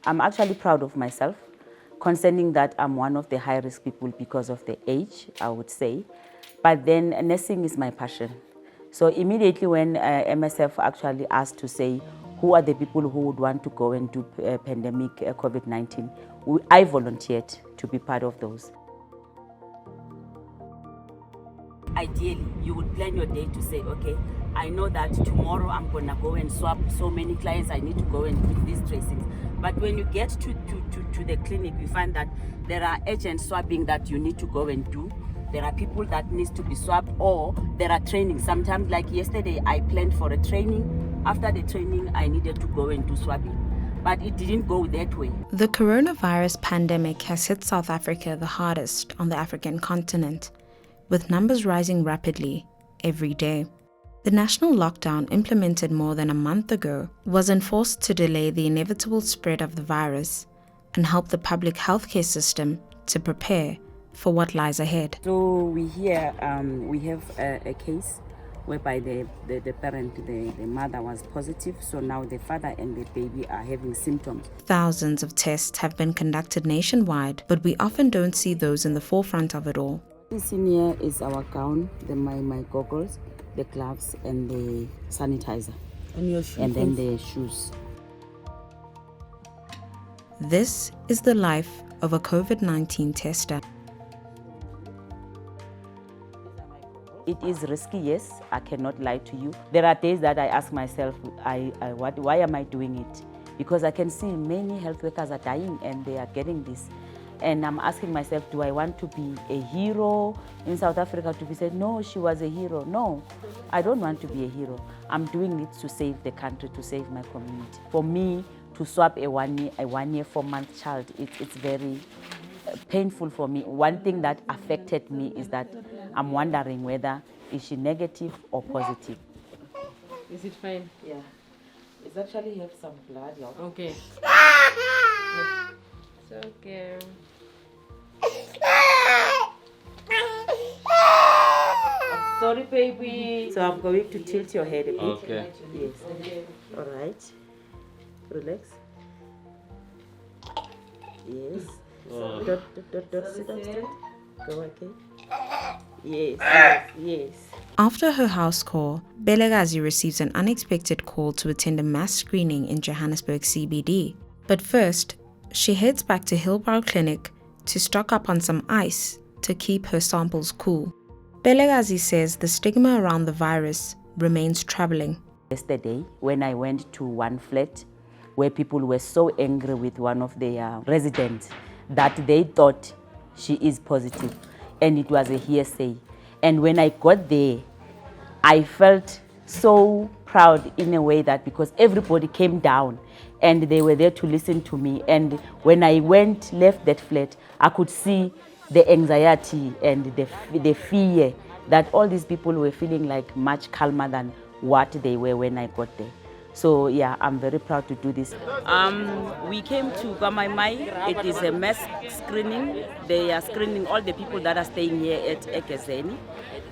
I'm actually proud of myself, concerning that I'm one of the high-risk people because of the age, I would say. But then nursing is my passion. So immediately when MSF actually asked to say, who are the people who would want to go and do pandemic COVID-19, I volunteered to be part of those. Ideally, you would plan your day to say, okay, I know that tomorrow I'm going to go and swab so many clients, I need to go and do these tracings. But when you get to the clinic, you find that there are urgent swabbing that you need to go and do. There are people that needs to be swabbed, or there are trainings. Sometimes, like yesterday, I planned for a training. After the training, I needed to go and do swabbing. But it didn't go that way. The coronavirus pandemic has hit South Africa the hardest on the African continent, with numbers rising rapidly every day. The national lockdown implemented more than a month ago was enforced to delay the inevitable spread of the virus and help the public healthcare system to prepare for what lies ahead. So we have a case whereby the parent, the mother was positive, so now the father and the baby are having symptoms. Thousands of tests have been conducted nationwide, but we often don't see those in the forefront of it all. This in here is our gown, my goggles, the gloves, and the sanitizer. And your shoes. And then the shoes. This is the life of a COVID-19 tester. It is risky, yes, I cannot lie to you. There are days that I ask myself, why am I doing it? Because I can see many health workers are dying and they are getting this. And I'm asking myself, do I want to be a hero in South Africa, to be said, no, she was a hero? No, I don't want to be a hero. I'm doing it to save the country, to save my community. For me, to swap a 1 year, 4-month child, it's very painful for me. One thing that affected me is that I'm wondering whether is she negative or positive. Is it fine? Yeah. It's actually have some blood. Okay. It's okay. I'm sorry, baby. So I'm going to tilt your head a bit. Okay. Yes. All right. Relax. Yes. Don't sit up straight. Go, okay. Yes. After her house call, Bhelekazi receives an unexpected call to attend a mass screening in Johannesburg CBD. But first, she heads back to Hillbrow Clinic to stock up on some ice to keep her samples cool. Bhelekazi says the stigma around the virus remains troubling. Yesterday, when I went to one flat where people were so angry with one of their residents that they thought she is positive, and it was a hearsay. And when I got there, I felt so proud in a way that because everybody came down and they were there to listen to me. And when I left that flat, I could see the anxiety and the fear that all these people were feeling like much calmer than what they were when I got there. So yeah, I'm very proud to do this. We came to Kwamaimai. It is a mass screening. They are screening all the people that are staying here at Ekezeni.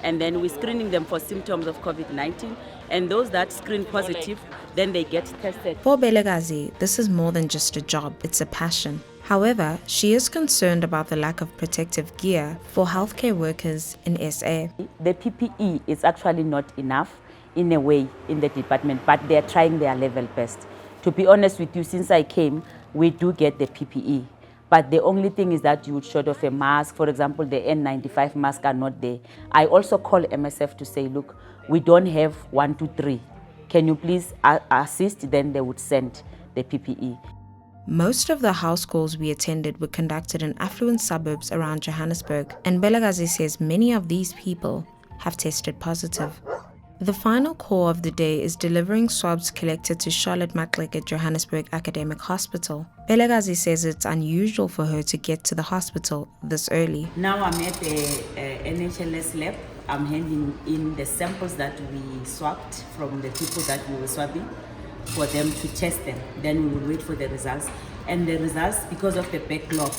And then we're screening them for symptoms of COVID-19. And those that screen positive, then they get tested. For Bhelekazi, this is more than just a job, it's a passion. However, she is concerned about the lack of protective gear for healthcare workers in SA. The PPE is actually not enough in a way in the department, but they are trying their level best. To be honest with you, since I came, we do get the PPE. But the only thing is that you would short of a mask. For example, the N95 masks are not there. I also call MSF to say, look, we don't have 1, 2, 3. Can you please assist? Then they would send the PPE. Most of the house calls we attended were conducted in affluent suburbs around Johannesburg, and Bhelekazi says many of these people have tested positive. The final call of the day is delivering swabs collected to Charlotte Macklek at Johannesburg Academic Hospital. Bhelekazi says it's unusual for her to get to the hospital this early. Now I'm at the NHLS lab. I'm handing in the samples that we swapped from the people that we were swabbing for them to test them. Then we will wait for the results. And the results, because of the backlog,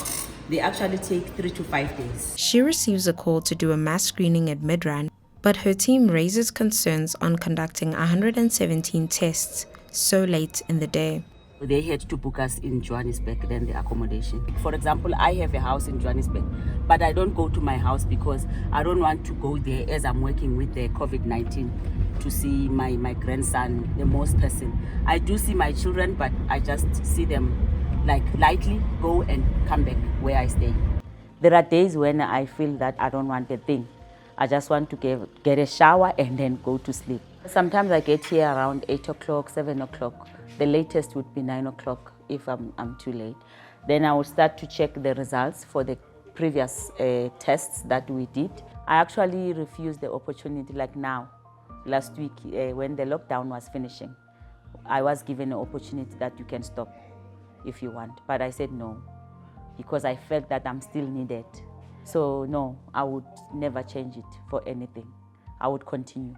they actually take 3 to 5 days. She receives a call to do a mass screening at Midrand, but her team raises concerns on conducting 117 tests so late in the day. They had to book us in Johannesburg, then the accommodation. For example, I have a house in Johannesburg, but I don't go to my house because I don't want to go there as I'm working with the Covid-19 to see my grandson, the most person. I do see my children, but I just see them like lightly, go and come back where I stay. There are days when I feel that I don't want a thing. I just want to get a shower and then go to sleep. Sometimes I get here around 8 o'clock, 7 o'clock. The latest would be 9 o'clock if I'm too late. Then I will start to check the results for the previous tests that we did. I actually refused the opportunity, like now, last week when the lockdown was finishing. I was given an opportunity that you can stop if you want, but I said no, because I felt that I'm still needed. So no, I would never change it for anything. I would continue.